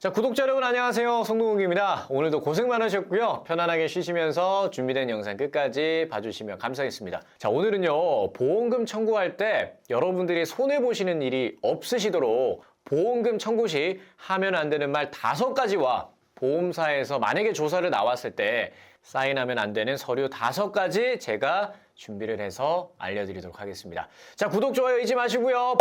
자, 구독자 여러분 안녕하세요. 송동욱입니다. 오늘도 고생 많으셨고요. 편안하게 쉬시면서 준비된 영상 끝까지 봐주시면 감사하겠습니다. 자, 오늘은요. 보험금 청구할 때 여러분들이 손해보시는 일이 없으시도록 보험금 청구 시 하면 안 되는 말 5가지와 보험사에서 만약에 조사를 나왔을 때 사인하면 안 되는 서류 5가지 제가 준비를 해서 알려드리도록 하겠습니다. 자, 구독, 좋아요 잊지 마시고요.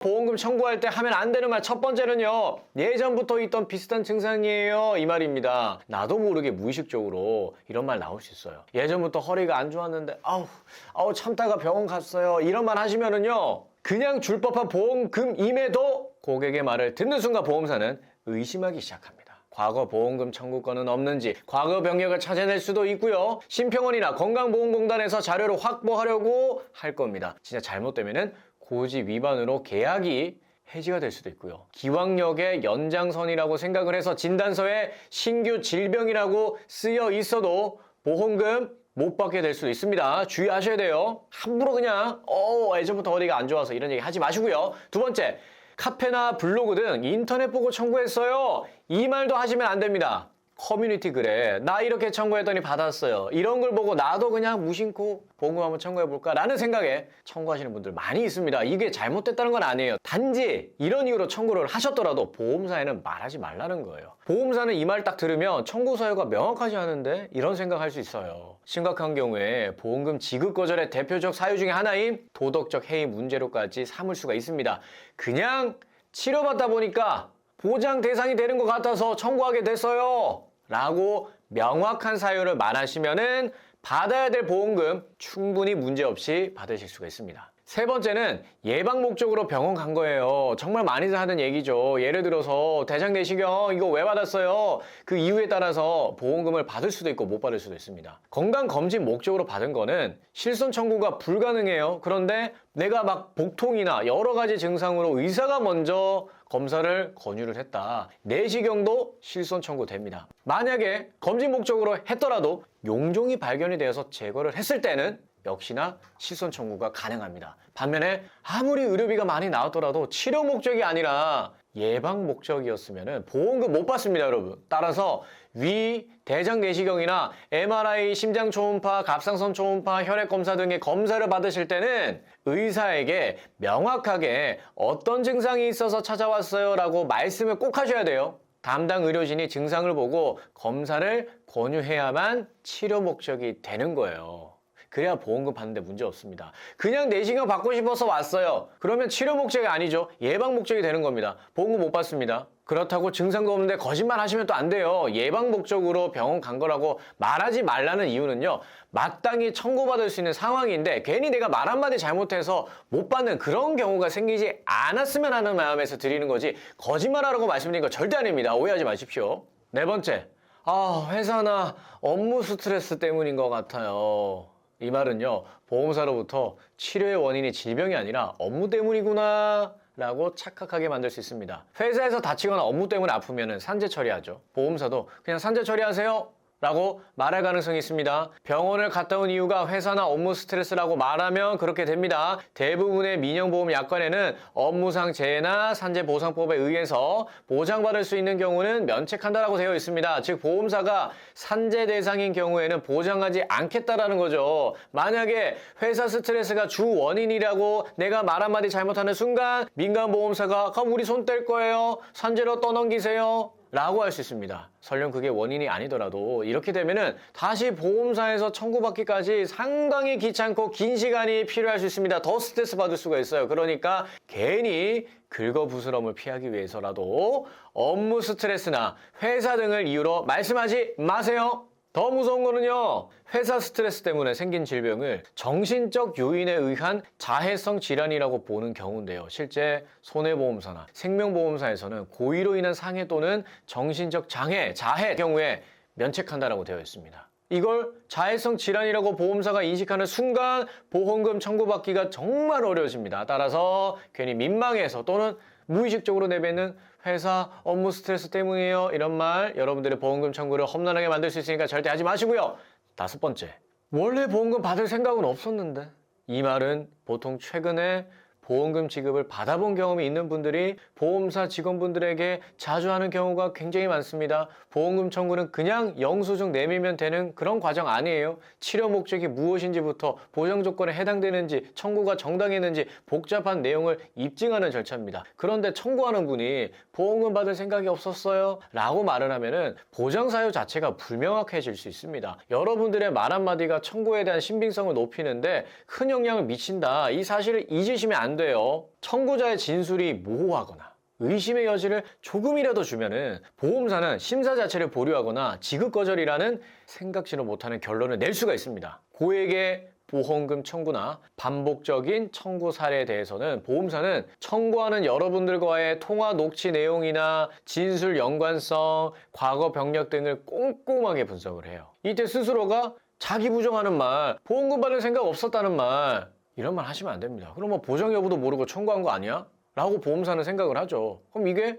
보험금 청구할 때 하면 안 되는 말 첫 번째는요. 예전부터 있던 비슷한 증상이에요. 이 말입니다. 나도 모르게 무의식적으로 이런 말 나올 수 있어요. 예전부터 허리가 안 좋았는데 아우 참다가 병원 갔어요. 이런 말 하시면은요. 그냥 줄 법한 보험금임에도 고객의 말을 듣는 순간 보험사는 의심하기 시작합니다. 과거 보험금 청구권은 없는지 과거 병력을 찾아낼 수도 있고요. 심평원이나 건강보험공단에서 자료를 확보하려고 할 겁니다. 진짜 잘못되면은 고지 위반으로 계약이 해지가 될 수도 있고요. 기왕력의 연장선이라고 생각을 해서 진단서에 신규 질병이라고 쓰여 있어도 보험금 못 받게 될 수도 있습니다. 주의하셔야 돼요. 함부로 그냥 예전부터 어디가 안 좋아서 이런 얘기 하지 마시고요. 두 번째, 카페나 블로그 등 인터넷 보고 청구했어요. 이 말도 하시면 안 됩니다. 커뮤니티 글에 나 이렇게 청구했더니 받았어요. 이런 걸 보고 나도 그냥 무심코 보험금 한번 청구해볼까 라는 생각에 청구하시는 분들 많이 있습니다. 이게 잘못됐다는 건 아니에요. 단지 이런 이유로 청구를 하셨더라도 보험사에는 말하지 말라는 거예요. 보험사는 이 말 딱 들으면 청구 사유가 명확하지 않은데 이런 생각할 수 있어요. 심각한 경우에 보험금 지급 거절의 대표적 사유 중에 하나인 도덕적 해이 문제로까지 삼을 수가 있습니다. 그냥 치료받다 보니까 보장 대상이 되는 것 같아서 청구하게 됐어요 라고 명확한 사유를 말하시면은 받아야 될 보험금 충분히 문제없이 받으실 수가 있습니다. 세 번째는 예방 목적으로 병원 간 거예요. 정말 많이들 하는 얘기죠. 예를 들어서 대장 내시경 이거 왜 받았어요? 그 이유에 따라서 보험금을 받을 수도 있고 못 받을 수도 있습니다. 건강검진 목적으로 받은 거는 실손 청구가 불가능해요. 그런데 내가 막 복통이나 여러 가지 증상으로 의사가 먼저 검사를 권유를 했다. 내시경도 실손 청구됩니다. 만약에 검진 목적으로 했더라도 용종이 발견이 되어서 제거를 했을 때는 역시나 실손 청구가 가능합니다. 반면에 아무리 의료비가 많이 나왔더라도 치료 목적이 아니라 예방 목적이었으면 보험금 못 받습니다, 여러분. 따라서 위, 대장 내시경이나 MRI, 심장 초음파, 갑상선 초음파, 혈액 검사 등의 검사를 받으실 때는 의사에게 명확하게 어떤 증상이 있어서 찾아왔어요 라고 말씀을 꼭 하셔야 돼요. 담당 의료진이 증상을 보고 검사를 권유해야만 치료 목적이 되는 거예요. 그래야 보험금 받는데 문제 없습니다. 그냥 내시경 받고 싶어서 왔어요. 그러면 치료 목적이 아니죠. 예방 목적이 되는 겁니다. 보험금 못 받습니다. 그렇다고 증상도 없는데 거짓말 하시면 또 안 돼요. 예방 목적으로 병원 간 거라고 말하지 말라는 이유는요. 마땅히 청구받을 수 있는 상황인데 괜히 내가 말 한마디 잘못해서 못 받는 그런 경우가 생기지 않았으면 하는 마음에서 드리는 거지 거짓말하라고 말씀드린 거 절대 아닙니다. 오해하지 마십시오. 네 번째, 회사나 업무 스트레스 때문인 것 같아요. 이 말은요, 보험사로부터 치료의 원인이 질병이 아니라 업무 때문이구나 라고 착각하게 만들 수 있습니다. 회사에서 다치거나 업무 때문에 아프면 산재 처리하죠. 보험사도 그냥 산재 처리하세요 라고 말할 가능성이 있습니다. 병원을 갔다 온 이유가 회사나 업무 스트레스라고 말하면 그렇게 됩니다. 대부분의 민영보험 약관에는 업무상 재해나 산재보상법에 의해서 보장받을 수 있는 경우는 면책한다라고 되어 있습니다. 즉 보험사가 산재 대상인 경우에는 보장하지 않겠다라는 거죠. 만약에 회사 스트레스가 주 원인이라고 내가 말 한마디 잘못하는 순간 민간보험사가 그럼 우리 손 뗄 거예요. 산재로 떠넘기세요. 라고 할 수 있습니다. 설령 그게 원인이 아니더라도 이렇게 되면은 다시 보험사에서 청구받기까지 상당히 귀찮고 긴 시간이 필요할 수 있습니다. 더 스트레스 받을 수가 있어요. 그러니까 괜히 긁어부스럼을 피하기 위해서라도 업무 스트레스나 회사 등을 이유로 말씀하지 마세요. 더 무서운 거는요. 회사 스트레스 때문에 생긴 질병을 정신적 요인에 의한 자해성 질환이라고 보는 경우인데요. 실제 손해보험사나 생명보험사에서는 고의로 인한 상해 또는 정신적 장애, 자해 경우에 면책한다라고 되어 있습니다. 이걸 자해성 질환이라고 보험사가 인식하는 순간 보험금 청구받기가 정말 어려워집니다. 따라서 괜히 민망해서 또는 무의식적으로 내뱉는 회사 업무 스트레스 때문이에요 이런 말 여러분들의 보험금 청구를 험난하게 만들 수 있으니까 절대 하지 마시고요. 5번째, 원래 보험금 받을 생각은 없었는데 이 말은 보통 최근에 보험금 지급을 받아본 경험이 있는 분들이 보험사 직원분들에게 자주 하는 경우가 굉장히 많습니다. 보험금 청구는 그냥 영수증 내밀면 되는 그런 과정 아니에요. 치료 목적이 무엇인지부터 보장 조건에 해당되는지, 청구가 정당했는지 복잡한 내용을 입증하는 절차입니다. 그런데 청구하는 분이 보험금 받을 생각이 없었어요 라고 말을 하면은 보장 사유 자체가 불명확해질 수 있습니다. 여러분들의 말 한마디가 청구에 대한 신빙성을 높이는데 큰 영향을 미친다. 이 사실을 잊으시면 안 돼요. 청구자의 진술이 모호하거나 의심의 여지를 조금이라도 주면은 보험사는 심사 자체를 보류하거나 지급 거절이라는 생각지도 못하는 결론을 낼 수가 있습니다. 고액의 보험금 청구나 반복적인 청구 사례에 대해서는 보험사는 청구하는 여러분들과의 통화 녹취 내용이나 진술 연관성, 과거 병력 등을 꼼꼼하게 분석을 해요. 이때 스스로가 자기 부정하는 말, 보험금 받을 생각 없었다는 말, 이런 말 하시면 안 됩니다. 그럼 뭐 보정 여부도 모르고 청구한 거 아니야? 라고 보험사는 생각을 하죠. 그럼 이게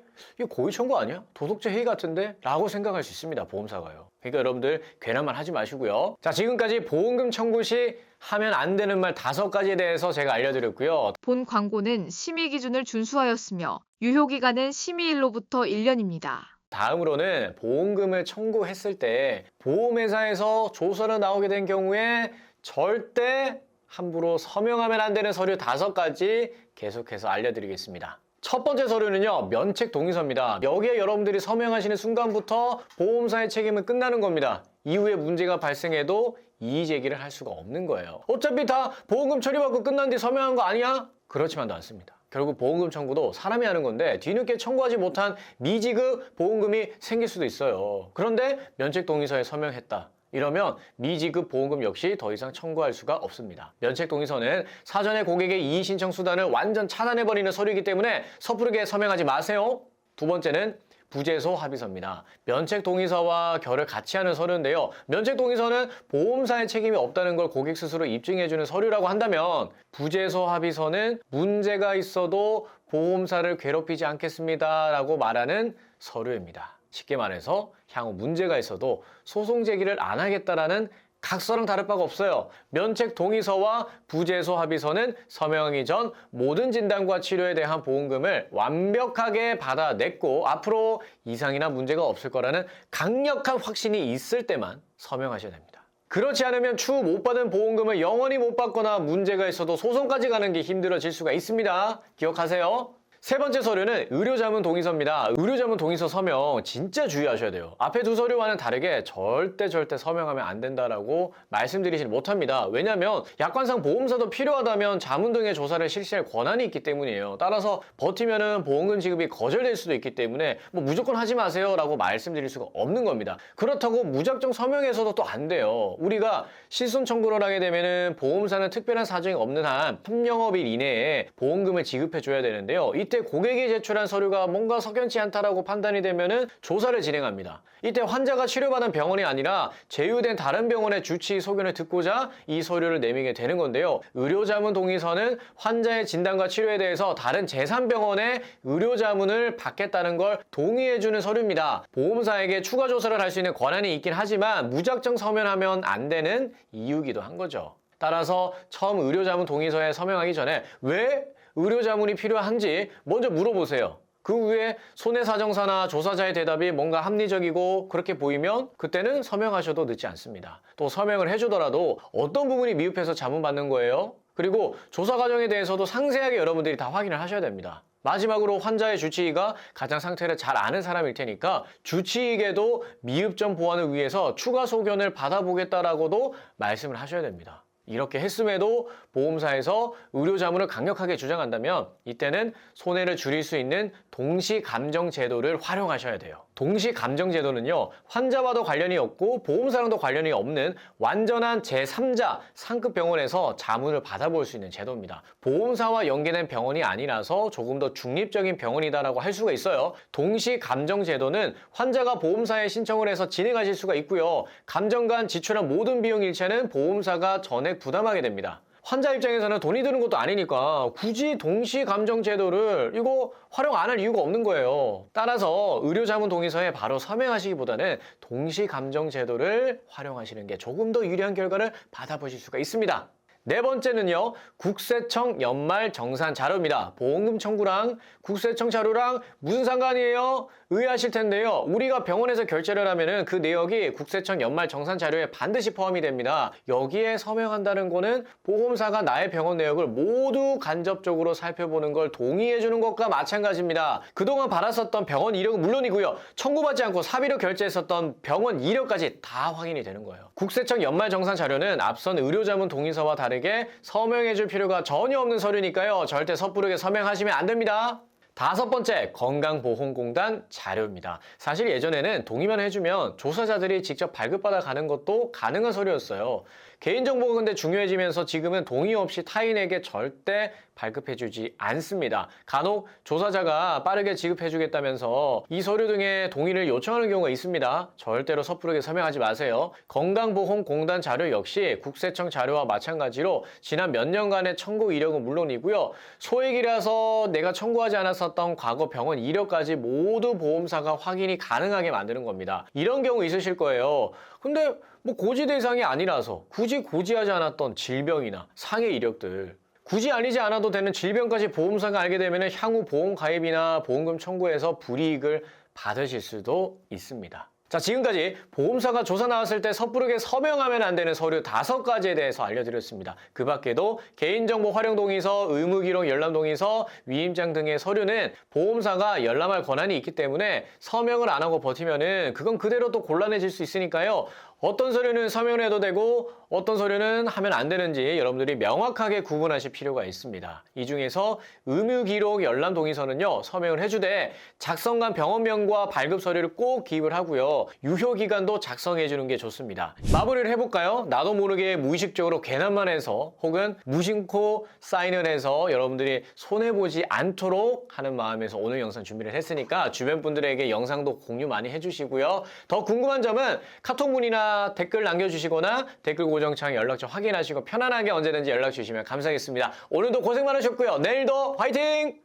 고의 청구 아니야? 도덕적 해이 같은데? 라고 생각할 수 있습니다. 보험사가요. 그러니까 여러분들 괜한 말 하지 마시고요. 자, 지금까지 보험금 청구 시 하면 안 되는 말 5가지에 대해서 제가 알려드렸고요. 본 광고는 심의 기준을 준수하였으며 유효기간은 심의일로부터 1년입니다. 다음으로는 보험금을 청구했을 때 보험회사에서 조서로 나오게 된 경우에 절대 함부로 서명하면 안 되는 서류 5가지 계속해서 알려드리겠습니다. 첫 번째 서류는요, 면책 동의서입니다. 여기에 여러분들이 서명하시는 순간부터 보험사의 책임은 끝나는 겁니다. 이후에 문제가 발생해도 이의 제기를 할 수가 없는 거예요. 어차피 다 보험금 처리받고 끝난 뒤 서명한 거 아니야? 그렇지만도 않습니다. 결국 보험금 청구도 사람이 하는 건데 뒤늦게 청구하지 못한 미지급 보험금이 생길 수도 있어요. 그런데 면책 동의서에 서명했다. 이러면 미지급 보험금 역시 더 이상 청구할 수가 없습니다. 면책 동의서는 사전에 고객의 이의 신청 수단을 완전 차단해버리는 서류이기 때문에 섣부르게 서명하지 마세요. 두 번째는 부재소 합의서입니다. 면책 동의서와 결을 같이 하는 서류인데요. 면책 동의서는 보험사의 책임이 없다는 걸 고객 스스로 입증해주는 서류라고 한다면 부재소 합의서는 문제가 있어도 보험사를 괴롭히지 않겠습니다 라고 말하는 서류입니다. 쉽게 말해서 향후 문제가 있어도 소송 제기를 안 하겠다라는 각서랑 다를 바가 없어요. 면책 동의서와 부재소 합의서는 서명하기 전 모든 진단과 치료에 대한 보험금을 완벽하게 받아냈고 앞으로 이상이나 문제가 없을 거라는 강력한 확신이 있을 때만 서명하셔야 됩니다. 그렇지 않으면 추후 못 받은 보험금을 영원히 못 받거나 문제가 있어도 소송까지 가는 게 힘들어질 수가 있습니다. 기억하세요. 세 번째 서류는 의료자문 동의서입니다. 의료자문 동의서 서명 진짜 주의하셔야 돼요. 앞에 두 서류와는 다르게 절대 서명하면 안 된다라고 말씀드리지 못합니다. 왜냐하면 약관상 보험사도 필요하다면 자문 등의 조사를 실시할 권한이 있기 때문이에요. 따라서 버티면은 보험금 지급이 거절될 수도 있기 때문에 뭐 무조건 하지 마세요 라고 말씀드릴 수가 없는 겁니다. 그렇다고 무작정 서명해서도 또 안 돼요. 우리가 실손 청구를 하게 되면은 보험사는 특별한 사정이 없는 한 3영업일 이내에 보험금을 지급해 줘야 되는데요. 이때 고객이 제출한 서류가 뭔가 석연치 않다라고 판단이 되면은 조사를 진행합니다. 이때 환자가 치료받은 병원이 아니라 제휴된 다른 병원의 주치의 소견을 듣고자 이 서류를 내미게 되는 건데요. 의료자문 동의서는 환자의 진단과 치료에 대해서 다른 제3병원의 의료자문을 받겠다는 걸 동의해주는 서류입니다. 보험사에게 추가 조사를 할 수 있는 권한이 있긴 하지만 무작정 서명하면 안 되는 이유기도 한 거죠. 따라서 처음 의료자문 동의서에 서명하기 전에 왜 의료자문이 필요한지 먼저 물어보세요. 그 후에 손해사정사나 조사자의 대답이 뭔가 합리적이고 그렇게 보이면 그때는 서명하셔도 늦지 않습니다. 또 서명을 해주더라도 어떤 부분이 미흡해서 자문받는 거예요? 그리고 조사 과정에 대해서도 상세하게 여러분들이 다 확인을 하셔야 됩니다. 마지막으로 환자의 주치의가 가장 상태를 잘 아는 사람일 테니까 주치의에게도 미흡점 보완을 위해서 추가 소견을 받아보겠다라고도 말씀을 하셔야 됩니다. 이렇게 했음에도 보험사에서 의료자문을 강력하게 주장한다면 이때는 손해를 줄일 수 있는 동시감정제도를 활용하셔야 돼요. 동시감정제도는요, 환자와도 관련이 없고 보험사랑도 관련이 없는 완전한 제3자 상급 병원에서 자문을 받아볼 수 있는 제도입니다. 보험사와 연계된 병원이 아니라서 조금 더 중립적인 병원이다라고 할 수가 있어요. 동시감정제도는 환자가 보험사에 신청을 해서 진행하실 수가 있고요. 감정 간 지출한 모든 비용 일체는 보험사가 전액 부담하게 됩니다. 환자 입장에서는 돈이 드는 것도 아니니까 굳이 동시감정제도를 이거 활용 안 할 이유가 없는 거예요. 따라서 의료자문 동의서에 바로 서명하시기보다는 동시감정제도를 활용하시는 게 조금 더 유리한 결과를 받아보실 수가 있습니다. 네 번째는요, 국세청 연말 정산 자료입니다. 보험금 청구랑 국세청 자료랑 무슨 상관이에요? 의아하실 텐데요. 우리가 병원에서 결제를 하면은 그 내역이 국세청 연말 정산 자료에 반드시 포함이 됩니다. 여기에 서명한다는 거는 보험사가 나의 병원 내역을 모두 간접적으로 살펴보는 걸 동의해 주는 것과 마찬가지입니다. 그동안 받았었던 병원 이력은 물론이고요. 청구받지 않고 사비로 결제했었던 병원 이력까지 다 확인이 되는 거예요. 국세청 연말 정산 자료는 앞선 의료자문 동의서와 다르게 서명해 줄 필요가 전혀 없는 서류니까요. 절대 섣부르게 서명하시면 안 됩니다. 다섯 번째, 건강보험공단 자료입니다. 사실 예전에는 동의만 해주면 조사자들이 직접 발급받아 가는 것도 가능한 서류였어요. 개인정보가 근데 중요해지면서 지금은 동의 없이 타인에게 절대 발급해주지 않습니다. 간혹 조사자가 빠르게 지급해주겠다면서 이 서류 등의 동의를 요청하는 경우가 있습니다. 절대로 섣부르게 서명하지 마세요. 건강보험공단 자료 역시 국세청 자료와 마찬가지로 지난 몇 년간의 청구 이력은 물론이고요. 소액이라서 내가 청구하지 않았었던 과거 병원 이력까지 모두 보험사가 확인이 가능하게 만드는 겁니다. 이런 경우 있으실 거예요. 근데 뭐 고지 대상이 아니라서 굳이 고지하지 않았던 질병이나 상해 이력들, 굳이 알리지 않아도 되는 질병까지 보험사가 알게 되면 향후 보험 가입이나 보험금 청구에서 불이익을 받으실 수도 있습니다. 자, 지금까지 보험사가 조사 나왔을 때 섣부르게 서명하면 안 되는 서류 5가지에 대해서 알려드렸습니다. 그 밖에도 개인정보 활용 동의서, 의무기록 열람 동의서, 위임장 등의 서류는 보험사가 열람할 권한이 있기 때문에 서명을 안 하고 버티면은 그건 그대로 또 곤란해질 수 있으니까요. 어떤 서류는 서명을 해도 되고 어떤 서류는 하면 안 되는지 여러분들이 명확하게 구분하실 필요가 있습니다. 이 중에서 의무기록 열람 동의서는요, 서명을 해주되 작성간 병원명과 발급 서류를 꼭 기입을 하고요. 유효기간도 작성해 주는 게 좋습니다. 마무리를 해볼까요? 나도 모르게 무의식적으로 괜한만 해서 혹은 무심코 사인을 해서 여러분들이 손해보지 않도록 하는 마음에서 오늘 영상 준비를 했으니까 주변 분들에게 영상도 공유 많이 해주시고요. 더 궁금한 점은 카톡 문의나 댓글 남겨주시거나 댓글 고정창 연락처 확인하시고 편안하게 언제든지 연락 주시면 감사하겠습니다. 오늘도 고생 많으셨고요. 내일도 화이팅!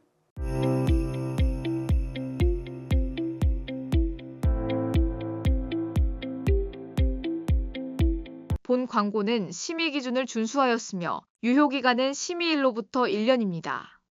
본 광고는 심의 기준을 준수하였으며 유효기간은 심의일로부터 1년입니다.